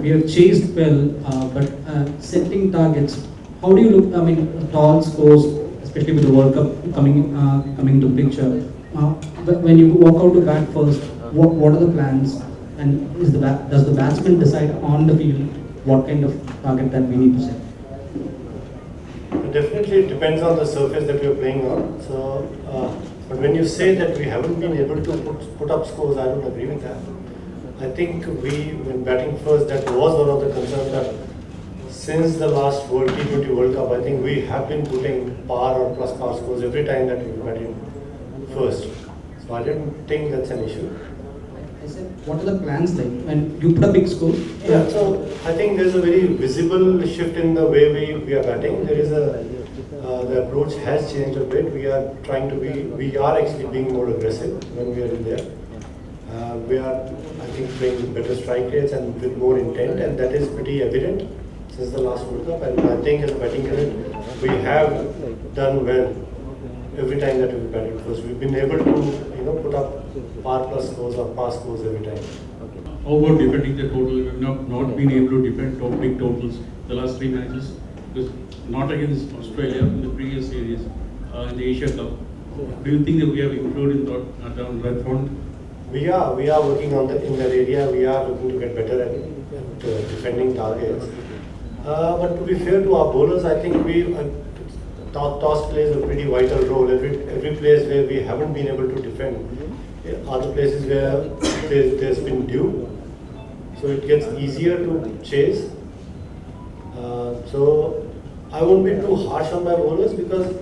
we have chased well, but setting targets. How do you look? I mean, tall scores, especially with the World Cup coming into picture. When you walk out to bat first, what are the plans? And does the batsman decide on the field what kind of target that we need to set? Definitely, it depends on the surface that you're playing on. So, but when you say that we haven't been able to put up scores, I don't agree with that. I think when batting first, that was one of the concerns that since the last T20 World Cup, I think we have been putting par or plus par scores every time that we batting first. So I don't think that's an issue. I said, what are the plans like when you put a big score? Yeah, so I think there's a very visible shift in the way we are batting. There is the approach has changed a bit. We are actually being more aggressive when we are in there. We are, I think, playing with better strike rates and with more intent, and that is pretty evident since the last World Cup. And I think as a batting unit, we have done well every time that we've batted first. We've been able to put up par plus scores or pass scores every time. How about defending the total? We have not been able to defend big totals the last 3 matches. Because not against Australia in the previous series, in the Asia Cup. Do you think that we have improved in that front? We are working on in that area. We are looking to get better at defending targets. But to be fair to our bowlers, I think toss plays a pretty vital role. Every place where we haven't been able to defend are the places where there's been dew. So it gets easier to chase. So I won't be too harsh on my bowlers because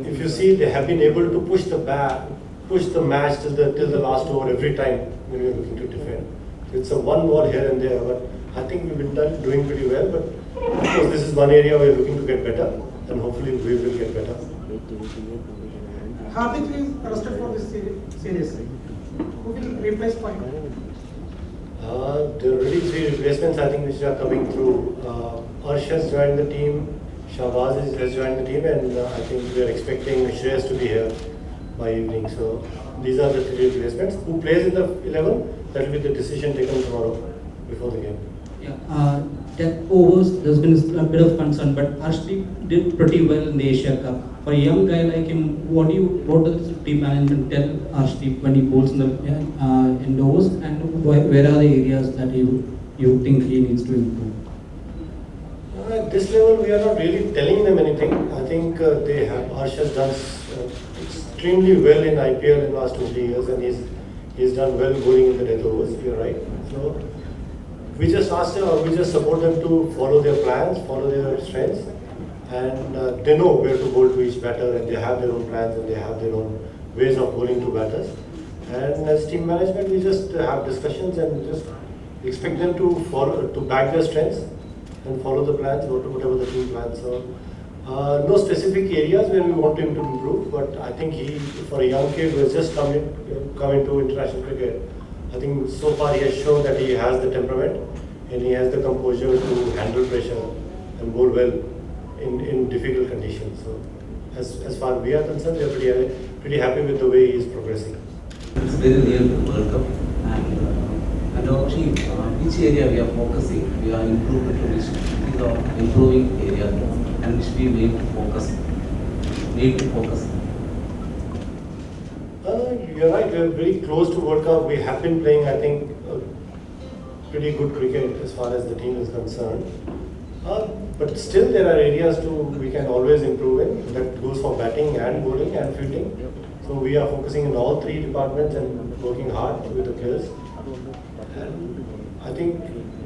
if you see, they have been able to push the match till the last over every time when we're looking to defend. It's a one ball here and there, but I think we've been doing pretty well. But of course, this is one area we're looking to get better, and hopefully we will get better. Hardik is trusted for this series. Who will replace Point? There are already 3 replacements, I think, which are coming through. Arsh has joined the team, Shahbaz has joined the team, and I think we are expecting Shreyas to be here by evening. So these are the 3 replacements. Who plays in the 11? That will be the decision taken tomorrow before the game. Yeah, death overs, there's been a bit of concern, but Arshdeep did pretty well in the Asia Cup. For a young guy like him, what does the team management tell Arshdeep when he bowls in the overs, and where are the areas that you think he needs to improve? At this level, we are not really telling them anything. I think Arsh has done extremely well in IPL in the last 2-3 years, and he's done well bowling in the death overs. You're right. So we just ask them, or we just support them to follow their plans, follow their strengths, and they know where to bowl to each batter, and they have their own plans and they have their own ways of bowling to batters. And as team management, we just have discussions and just expect them to back their strengths and follow the plans, whatever the team plans. So no specific areas where we want him to improve, but I think for a young kid who has just come into international cricket, I think so far he has shown that he has the temperament and he has the composure to handle pressure and bowl well in difficult conditions. So as far as we are concerned, we are pretty happy with the way he is progressing. It's very near to World Cup, and actually which area we are focusing, we are improving to which is the improving area and which we need to focus. You're right, we're very close to World Cup. We have been playing, I think, pretty good cricket as far as the team is concerned. But still there are areas we can always improve in. That goes for batting and bowling and fielding. So we are focusing in all 3 departments and working hard with the players. And I think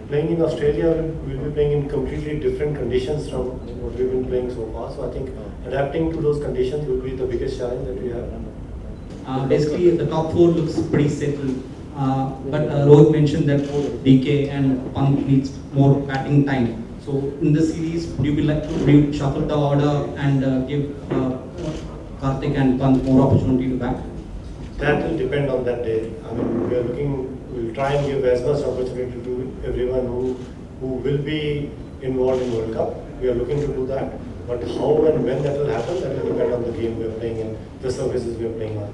playing in Australia, we'll be playing in completely different conditions from what we've been playing so far. So I think adapting to those conditions will be the biggest challenge that we have. Basically, the top 4 looks pretty settled. But Rohit mentioned that both DK and Pant needs more batting time. So in this series, would you shuffle the order and give Karthik and Pant more opportunity to bat? That will depend on that day. I mean, we'll try and give as much opportunity to everyone who will be involved in World Cup. We are looking to do that. But how and when that will happen, that will depend on the game we are playing and the surfaces we are playing on.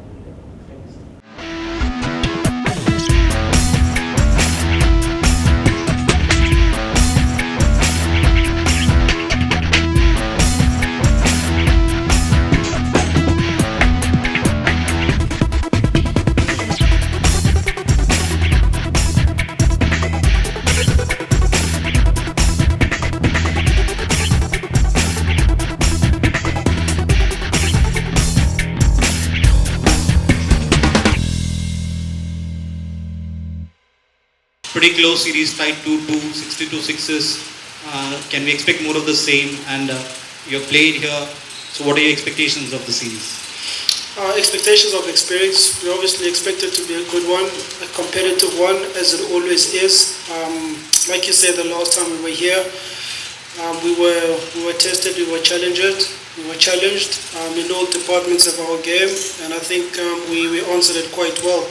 pretty close series, tied 2-2, 62 sixes. Can we expect more of the same? And you have played here, so what are your expectations of the series? Expectations of experience, we obviously expect it to be a good one, a competitive one, as it always is. Like you said, the last time we were here, we were tested, we were challenged. In all departments of our game, and I think we answered it quite well.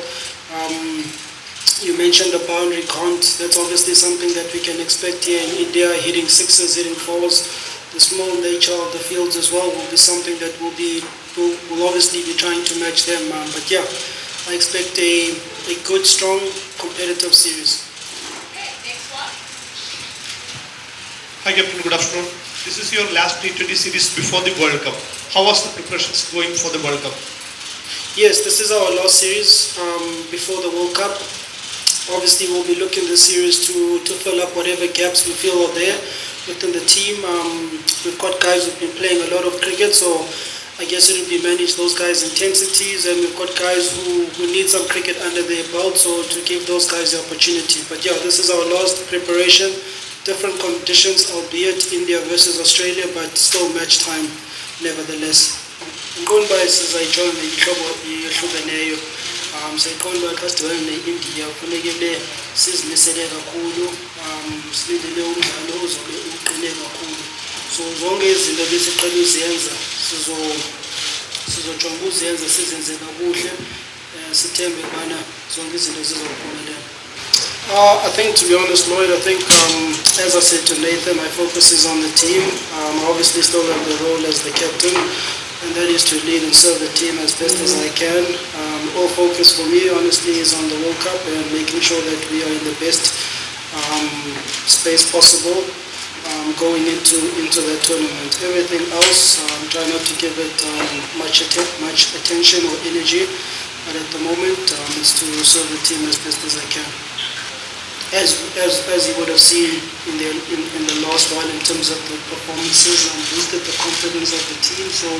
You mentioned the boundary count. That's obviously something that we can expect here in India, hitting sixes, hitting fours. The small nature of the fields as well will be something that we'll obviously be trying to match them. But yeah, I expect a good, strong, competitive series. Okay, next one. Hi Captain, good afternoon. This is your last T20 series before the World Cup. How was the preparations going for the World Cup? Yes, this is our last series before the World Cup. Obviously, we'll be looking the series to fill up whatever gaps we feel are there within the team. We've got guys who've been playing a lot of cricket, so I guess it will be manage those guys' intensities, and we've got guys who need some cricket under their belt, so to give those guys the opportunity. But yeah, this is our last preparation. Different conditions, albeit India versus Australia, but still match time nevertheless. Unbiased sizayijona ihlobo ihlukeneyo. Siyayiqonda uba xa sidibana ne-India kufunekile sizimisele kakhulu, silindele umdlalo ozobe uqine kakhulu. So zonke izinto besiqela uziyenza sizojonga uziyenza sizenze kakuhle, sithembe ubana zonke izinto zizophumelela. I think, to be honest, Lloyd, I think, as I said to Nathan, my focus is on the team. I obviously still have the role as the captain, and that is to lead and serve the team as best as I can. All focus for me, honestly, is on the World Cup and making sure that we are in the best space possible going into that tournament. Everything else, try not to give it much attention or energy, but at the moment, it's to serve the team as best as I can. As you would have seen in the last while in terms of the performances, boosted the confidence of the team. So,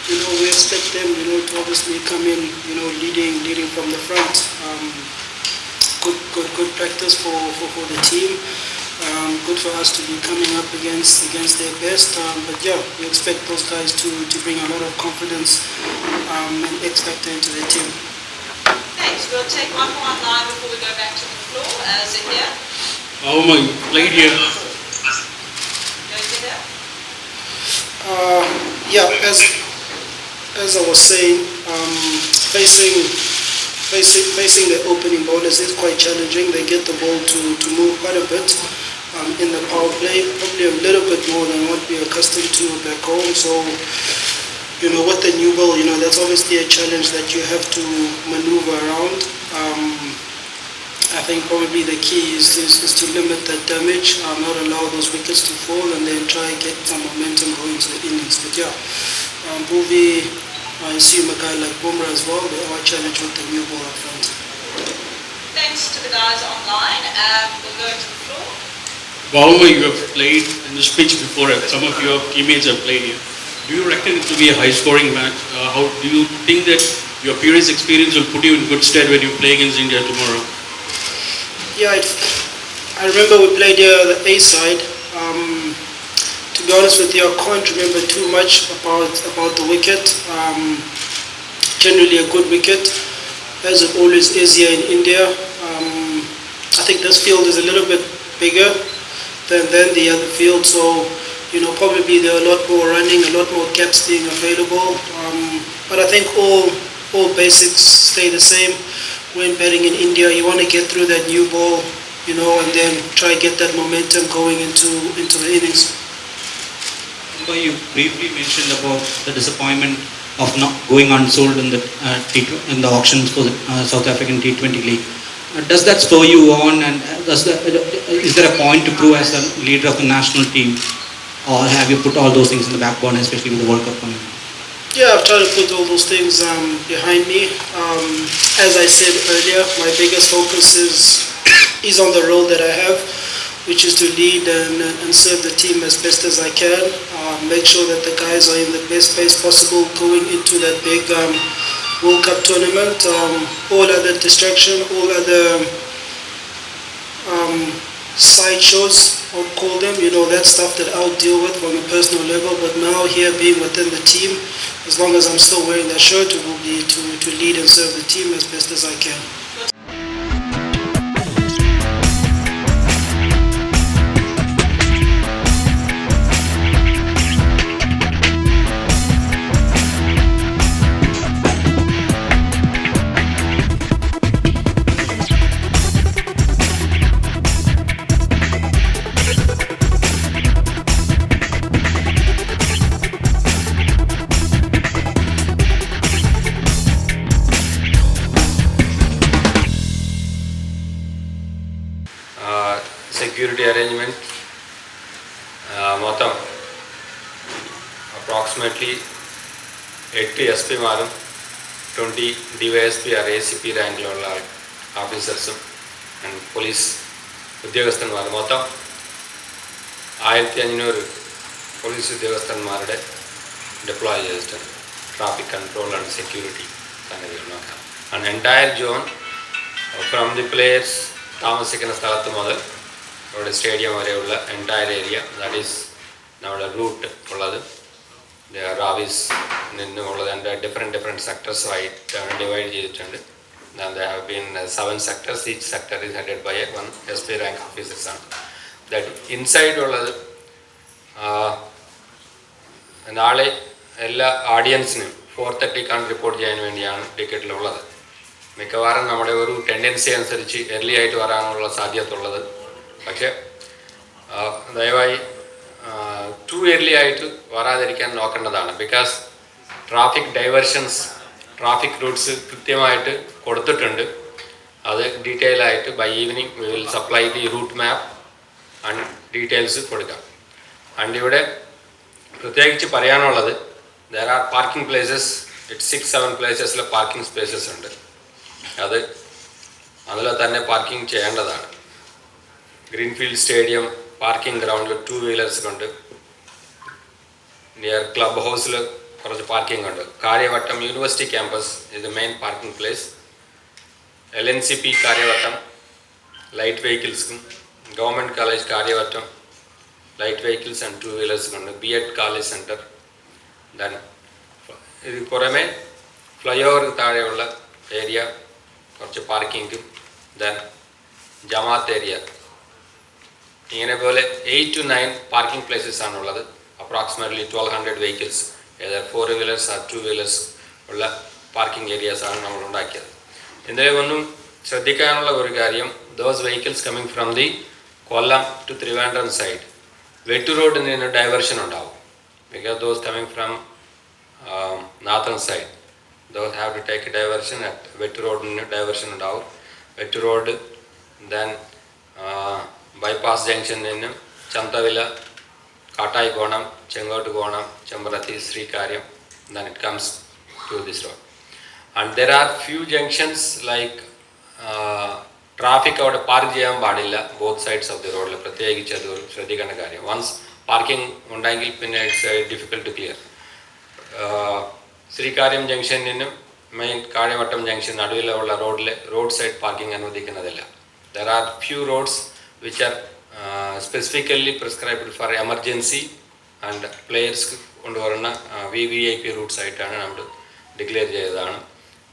we expect them, to obviously come in, leading from the front. Good practice for the team. Good for us to be coming up against their best. But yeah, we expect those guys to bring a lot of confidence and X factor into the team. Thanks. We'll take one more online before we go back to the floor. Is it here? Oh my, played here. Going to here? Yeah, as I was saying, facing the opening bowlers is quite challenging. They get the ball to move quite a bit in the power play, probably a little bit more than what we're accustomed to back home. So, with the new ball, that's obviously a challenge that you have to maneuver around. I think probably the key is to limit that damage, not allow those wickets to fall, and then try and get some momentum going to the innings. But yeah, Bhuvi, I assume a guy like Bumrah as well, they are challenged with the new ball up front. Thanks to the guys online. We'll go to the floor. Bauma, you have played in this pitch before. Some of your teammates have played here. Do you reckon it to be a high-scoring match? How do you think that your previous experience will put you in good stead when you play against India tomorrow? Yeah, I remember we played here on the A side. To be honest with you, I can't remember too much about the wicket. Generally a good wicket, as it always is here in India. I think this field is a little bit bigger than the other field, so probably there are a lot more running, a lot more gaps being available. But I think all basics stay the same. When batting in India, you want to get through that new ball, and then try get that momentum going into the innings. You briefly mentioned about the disappointment of not going unsold in the auctions for the South African T20 League. Does that spur you on, and is there a point to prove as a leader of the national team, or have you put all those things in the back burner, especially with the World Cup coming? Yeah, I've tried to put all those things behind me. As I said earlier, my biggest focus is on the role that I have, which is to lead and serve the team as best as I can. Make sure that the guys are in the best place possible going into that big World Cup tournament. All other distraction, all other sideshows, I would call them. That stuff that I'll deal with on a personal level. But now here, being within the team, as long as I'm still wearing that shirt, it will be to lead and serve the team as best as I can. Security arrangement മൊത്തം approximately 8 SP-മാരും 20 DYSP or ACP റാങ്കിലുള്ള ഓഫീസേഴ്സും and police ഉദ്യോഗസ്ഥന്മാരും മൊത്തം 1500 police ഉദ്യോഗസ്ഥന്മാരുടെ deploy ചെയ്തിട്ടുണ്ട്. Traffic control and security സംഗതികൾ നോക്കാം. And entire John from the players താമസിക്കുന്ന സ്ഥലത്ത് മുതൽ അവിടെ സ്റ്റേഡിയം വരെയുള്ള എൻറ്റയർ ഏരിയ, ദാറ്റ് ഈസ് നമ്മുടെ റൂട്ട് ഉള്ളത് റാവീസ് നിന്നുള്ളത് എൻ്റെ ഡിഫറെൻറ്റ് സെക്ടേഴ്സുമായിട്ടാണ് ഡിവൈഡ് ചെയ്തിട്ടുണ്ട്. There have been 7 sectors. Each sector is headed by one SP rank officers. That inside ഉള്ളത് നാളെ എല്ലാ ഓഡിയൻസിനും 4:30 റിപ്പോർട്ട് ചെയ്യാൻ വേണ്ടിയാണ് ടിക്കറ്റിലുള്ളത്. മിക്കവാറും നമ്മുടെ ഒരു ടെൻഡൻസി അനുസരിച്ച് എർലി ആയിട്ട് വരാനുള്ള സാധ്യത ഉള്ളത്. പക്ഷേ ദയവായി ടു എർലി ആയിട്ട് വരാതിരിക്കാൻ നോക്കേണ്ടതാണ്. Because traffic diversions, traffic routes കൃത്യമായിട്ട് കൊടുത്തിട്ടുണ്ട്. അത് ഡീറ്റെയിൽ ആയിട്ട് by evening we will supply the route map and details കൊടുക്കാം. ആൻഡ് ഇവിടെ പ്രത്യേകിച്ച് പറയാനുള്ളത്, ദർ ആർ പാർക്കിംഗ് പ്ലേസസ്, 6-7 പ്ലേസസിൽ പാർക്കിംഗ് സ്പേസസ് ഉണ്ട്. അതിൽ തന്നെ പാർക്കിംഗ് ചെയ്യേണ്ടതാണ്. ഗ്രീൻഫീൽഡ് സ്റ്റേഡിയം പാർക്കിംഗ് ഗ്രൗണ്ടിൽ 2 വീലേഴ്സ് കൊണ്ട്, നിയർ ക്ലബ് ഹൗസിൽ കുറച്ച് പാർക്കിംഗ് ഉണ്ട്. കാര്യവട്ടം യൂണിവേഴ്സിറ്റി ക്യാമ്പസ് ഇത് main parking place. LNCP Karyavattom light വെഹിക്കിൾസും, government college Karyavattom light vehicles and 2 wheelers കൊണ്ട്, B.Ed കോളേജ് സെൻറ്റർ. ദെൻ ഇത് പുറമെ ഫ്ലൈ ഓവർ താഴെയുള്ള ഏരിയ കുറച്ച് പാർക്കിങ്ങും, ദെൻ ജമാഅത്ത് ഏരിയ, ഇങ്ങനെ പോലെ 8 to 9 പാർക്കിംഗ് പ്ലേസസ് ആണുള്ളത്. അപ്രോക്സിമേറ്റ്ലി 1200 വെഹിക്കിൾസ്, ഏതാ 4 വീലേഴ്സ് ആർ 2 വീലേഴ്സ് ഉള്ള പാർക്കിംഗ് ഏരിയാസാണ് നമ്മൾ ഉണ്ടാക്കിയത്. ഇതിലൊന്നും ശ്രദ്ധിക്കാനുള്ള ഒരു കാര്യം, those vehicles coming from the Kollam to Trivandrum side, Vettoor റോഡിൽ നിന്ന് ഡൈവേർഷൻ ഉണ്ടാവും. Because those coming from northern side, those have to take diversion at Vettoor റോഡിന് ഡൈവേർഷൻ ഉണ്ടാവും. വെട്ടൂർ റോഡ്, ദെൻ ബൈപ്പാസ് ജംഗ്ഷനിൽ നിന്ന് Chanthavila, Kattaikonam, Chenkottukonam, Chembrathi, Sreekaryam, then it comes to this road. And there are few junctions like traffic അവിടെ park ചെയ്യാൻ പാടില്ല both sides of the റോഡിൽ. പ്രത്യേകിച്ച് അത് ശ്രദ്ധിക്കേണ്ട കാര്യം. വൺസ് പാർക്കിംഗ് ഉണ്ടെങ്കിൽ പിന്നെ it's difficult to clear. Sreekaryam ജംഗ്ഷനിൽ നിന്നും മെയിൻ കാര്യവട്ടം ജംഗ്ഷൻ നടുവിലുള്ള റോഡ് സൈഡ് പാർക്കിംഗ് അനുവദിക്കുന്നതില്ല. There are few roads which are specifically prescribed for emergency and players കൊണ്ടുവരുന്ന VVIP റൂട്ട്സ് ആയിട്ടാണ് നമ്മൾ ഡിക്ലെയർ ചെയ്തതാണ്.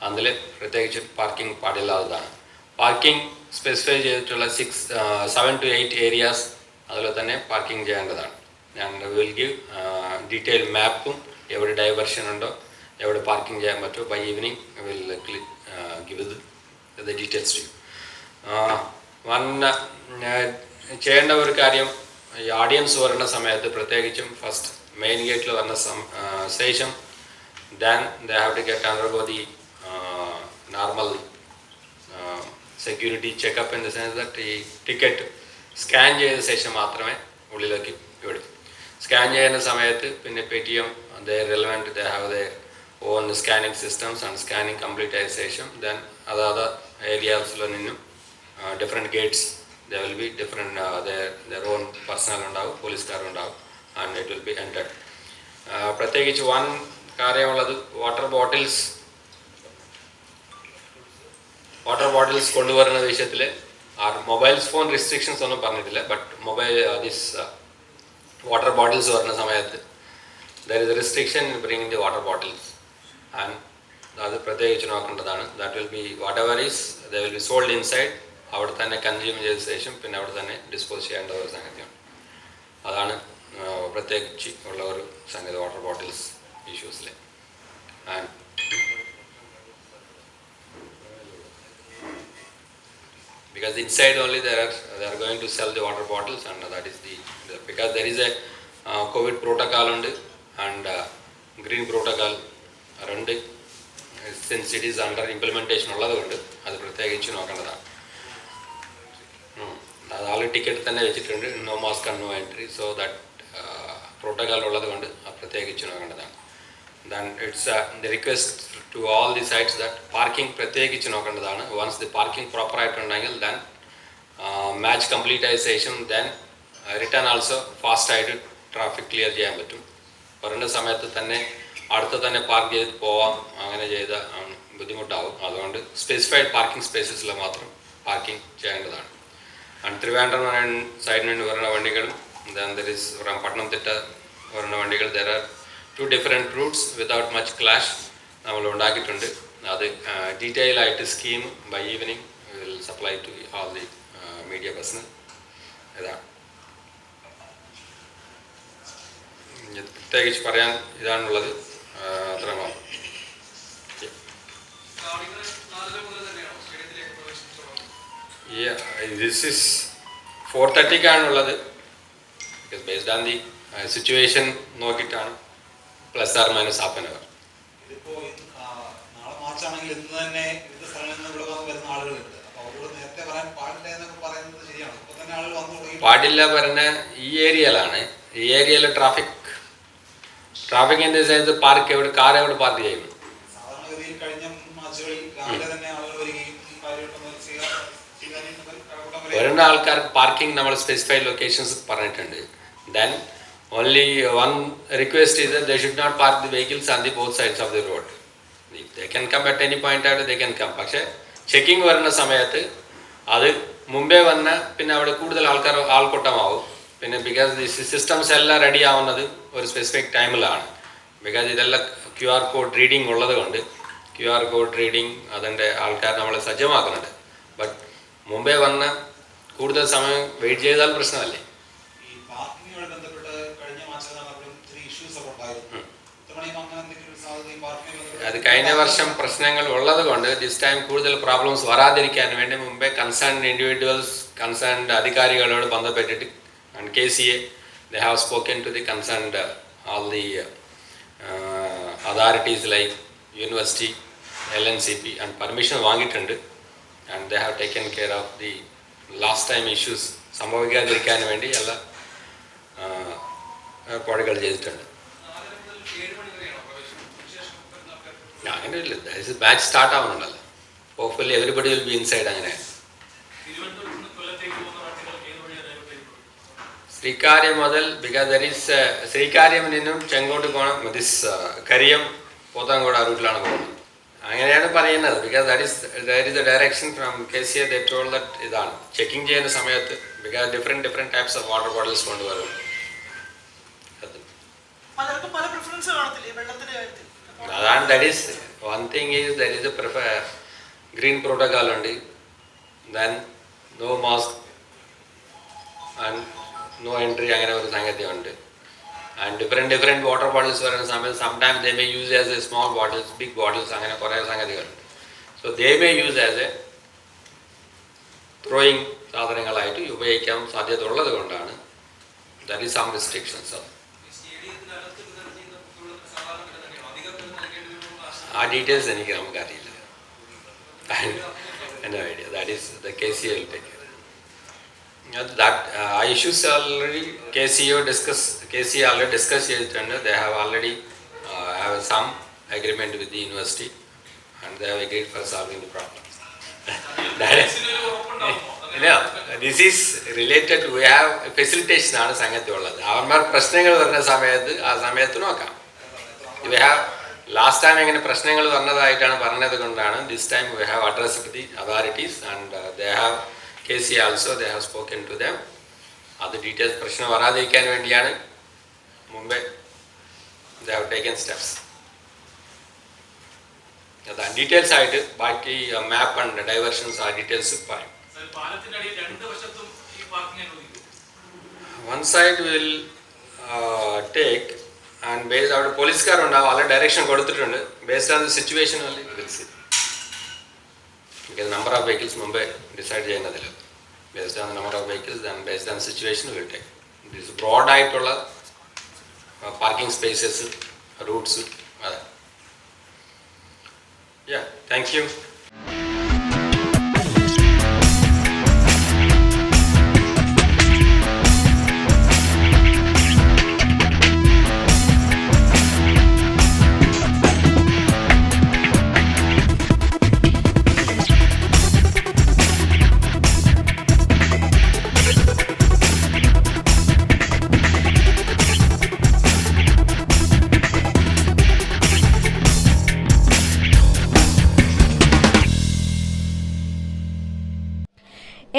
അതിൽ പ്രത്യേകിച്ച് പാർക്കിംഗ് പാടില്ലാത്തതാണ്. പാർക്കിംഗ് സ്പെസിഫൈ ചെയ്തിട്ടുള്ള 7 to 8 ഏരിയാസ് അതിൽ തന്നെ പാർക്കിംഗ് ചെയ്യേണ്ടതാണ്. ഞാൻ വിൽ ഗിവ് ഡീറ്റെയിൽ മാപ്പും, എവിടെ ഡൈവേർഷൻ ഉണ്ടോ, എവിടെ പാർക്കിംഗ് ചെയ്യാൻ പറ്റുമോ, by evening will give the details to you. ചെയ്യേണ്ട ഒരു കാര്യം, ഈ ഓഡിയൻസ് വരുന്ന സമയത്ത് പ്രത്യേകിച്ചും ഫസ്റ്റ് മെയിൻ ഗേറ്റിൽ വന്ന ശേഷം then they have to get undergo the normal security checkup in the sense that ഈ ടിക്കറ്റ് സ്കാൻ ചെയ്ത ശേഷം മാത്രമേ ഉള്ളിലേക്ക് വിടും. സ്കാൻ ചെയ്യുന്ന സമയത്ത് പിന്നെ Paytm they relevant, they have their own scanning systems and scanning complete ആയ ശേഷം then അതാത് ഏരിയാസിൽ നിന്നും different gates there will be different their own personnel ഉണ്ടാവും, പോലീസുകാർ ഉണ്ടാവും, and it will be entered. പ്രത്യേകിച്ച് വൺ കാര്യമുള്ളത്, വാട്ടർ ബോട്ടിൽസ് കൊണ്ടുവരുന്ന വിഷയത്തിൽ our mobile phone restrictions ഒന്നും പറഞ്ഞിട്ടില്ല. But mobile this water bottles വരുന്ന സമയത്ത് there is a restriction in bringing the water bottles, and അത് പ്രത്യേകിച്ച് നോക്കേണ്ടതാണ്. That will be whatever is they will be sold inside, അവിടെ തന്നെ കൺസ്യൂം ചെയ്ത ശേഷം പിന്നെ അവിടെ തന്നെ ഡിസ്പോസ് ചെയ്യേണ്ട ഒരു സംഗതിയാണ്. അതാണ് പ്രത്യേകിച്ച് ഉള്ള ഒരു സംഗതി വാട്ടർ ബോട്ടിൽസ് ഇഷ്യൂസിൽ. And because inside only they are going to sell the water bottles, and that is because there is a COVID protocol and green protocol ഉണ്ട്. Since it is under implementation ഉള്ളതുകൊണ്ട് അത് പ്രത്യേകിച്ച് നോക്കേണ്ടതാണ്. അത് ആൾ ticket തന്നെ വെച്ചിട്ടുണ്ട്, no mask and no entry. So that protocol ഉള്ളത് കൊണ്ട് പ്രത്യേകിച്ച് നോക്കേണ്ടതാണ്. Then it's the request to all the sites that parking പ്രത്യേകിച്ച് നോക്കേണ്ടതാണ്. Once the parking proper ആയിട്ടുണ്ടെങ്കിൽ then match completion, then return also fast ആയിട്ട് ട്രാഫിക് ക്ലിയർ ചെയ്യാൻ പറ്റും. വരേണ്ട സമയത്ത് തന്നെ അടുത്ത് തന്നെ പാർക്ക് ചെയ്ത് പോവാം. അങ്ങനെ ചെയ്ത ബുദ്ധിമുട്ടാവും. അതുകൊണ്ട് സ്പെസിഫൈഡ് പാർക്കിംഗ് സ്പേസസിൽ മാത്രം പാർക്കിംഗ് ചെയ്യേണ്ടതാണ്. ആൻഡ് ട്രിവാൻഡ്രം സൈഡിൽ നിന്ന് വരുന്ന വണ്ടികളും then there is from പട്ടണംതിട്ട വരുന്ന വണ്ടികൾ there are 2 different routes without much clash നമ്മൾ ഉണ്ടാക്കിയിട്ടുണ്ട്. അത് ഡീറ്റെയിൽ ആയിട്ട് scheme by evening will supply to all the media personnel. ഇതാണ് പ്രത്യേകിച്ച് പറയാൻ ഇതാണുള്ളത്. അത്ര മാത്രം. This is 4:30 because based on the situation നോക്കിയിട്ടാണ് plus or minus half an hour. പാടില്ല പറഞ്ഞ ഈ ഏരിയയിലാണ്. ഈ ഏരിയയിൽ traffic in the sense park എവിടെ കാർ എവിടെ പാർക്ക് ചെയ്യും. വരുന്ന ആൾക്കാർക്ക് പാർക്കിംഗ് നമ്മൾ സ്പെസിഫൈഡ് ലൊക്കേഷൻസ് പറഞ്ഞിട്ടുണ്ട്. Then only one request is that they should not park the vehicles on the both sides of the road. If they can come at any point out, they can come. പക്ഷേ checking വരുന്ന സമയത്ത് അത് മുമ്പേ വന്ന പിന്നെ അവിടെ കൂടുതൽ ആൾക്കൂട്ടമാവും. പിന്നെ ബിക്കോസ് ദി സിസ്റ്റംസ് എല്ലാം റെഡി ആവുന്നത് ഒരു സ്പെസിഫിക് ടൈമിലാണ്. ബിക്കോസ് ഇതെല്ലാം QR കോഡ് റീഡിങ് ഉള്ളത് കൊണ്ട് QR കോഡ് റീഡിങ് അതിൻ്റെ ആൾക്കാർ നമ്മളെ സജ്ജമാക്കുന്നുണ്ട്. ബട്ട് മുമ്പേ വന്ന കൂടുതൽ സമയം വെയിറ്റ് ചെയ്താൽ പ്രശ്നമല്ലേ. അത് കഴിഞ്ഞ വർഷം പ്രശ്നങ്ങൾ ഉള്ളത് കൊണ്ട് ദിസ് ടൈം കൂടുതൽ പ്രോബ്ലംസ് വരാതിരിക്കാൻ വേണ്ടി മുമ്പേ കൺസേൺഡ് ഇൻഡിവിജ്വൽസ് കൺസേൺഡ് അധികാരികളോട് ബന്ധപ്പെട്ടിട്ട് and KCA they have spoken to the concerned all the authorities like university, LNCP and permission വാങ്ങിയിട്ടുണ്ട്. and they have taken care of the last time issues സംഭവിക്കാതിരിക്കാൻ വേണ്ടി എല്ലാ ഏർപ്പാടുകൾ ചെയ്തിട്ടുണ്ട്. അങ്ങനെയില്ല, ബാച്ച് സ്റ്റാർട്ട് ആവുന്നുണ്ടല്ലോ. Hopefully everybody will be inside. അങ്ങനെ ശ്രീകാര്യം മുതൽ ബിക്കോസ് ദർ ഈസ് ശ്രീകാര്യം നിന്നും ചെങ്കോട്ട് പോകണം. ദിസ് കരിയം പോത്താങ്കോട് ആ റൂട്ടിലാണ് പോകുന്നത്. അങ്ങനെയാണ് പറയുന്നത്. Because there is a direction from KCA. They told that ഇതാണ് ചെക്കിംഗ് ചെയ്യുന്ന സമയത്ത് because different types of water bottles കൊണ്ടുവരും. അതാണ് that is one thing is there is a green protocol ഉണ്ട്. Then no mask and no entry അങ്ങനെ ഒരു സംഗതിയുണ്ട്. And different water bottles വരുന്ന സമയത്ത് sometimes they may use as a small bottles, big bottles, അങ്ങനെ കുറേ സംഗതികളുണ്ട്. So they may use as A throwing സാധനങ്ങളായിട്ട് ഉപയോഗിക്കാൻ സാധ്യത ഉള്ളത് കൊണ്ടാണ് ദാറ്റ് ഈസ് സം റെസ്ട്രിക്ഷൻസ്. ആ ഡീറ്റെയിൽസ് എനിക്ക് നമുക്കറിയില്ല. എൻ്റെ idea that is the KCA will take care. That issues already KCA already discussed ചെയ്തിട്ടുണ്ട്. They have already have some agreement with the university and they have agreed for solving the problem. This is related, we have facilitation ആണ് സംഗതി ഉള്ളത്. അവന്മാർ പ്രശ്നങ്ങൾ വരുന്ന സമയത്ത് ആ സമയത്ത് നോക്കാം. We have ലാസ്റ്റ് ടൈം എങ്ങനെ പ്രശ്നങ്ങൾ വന്നതായിട്ടാണ് പറഞ്ഞത് കൊണ്ടാണ് this time we have addressed the authorities and they have KC also, they have spoken to them. Other details, പ്രശ്നം വരാതിരിക്കാൻ വേണ്ടിയാണ് മുമ്പേ they have taken steps. Details ആയിട്ട് ബാക്കി മാപ്പ് ആൻഡ് ഡൈവേർഷൻസ് ആ ഡീറ്റെയിൽസ് പറയും. One side will take and based out പോലീസുകാരുണ്ടാവും, അവരുടെ ഡയറക്ഷൻ കൊടുത്തിട്ടുണ്ട്. Based on the situation only will see. Because number of vehicles മുമ്പേ ഡിസൈഡ് ചെയ്യുന്നതിൽ based on number of vehicles and based on situation will take. This ബ്രോഡായിട്ടുള്ള parking spaces, routes, അതെ. Yeah, thank you.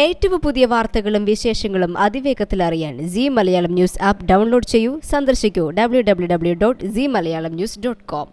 ഏറ്റവും പുതിയ വാർത്തകളും വിശേഷങ്ങളും അതിവേഗത്തിൽ അറിയാൻ Zee Malayalam news app download ചെയ്യൂ. സന്ദർശിക്കൂ www.zeemalayalamnews.com.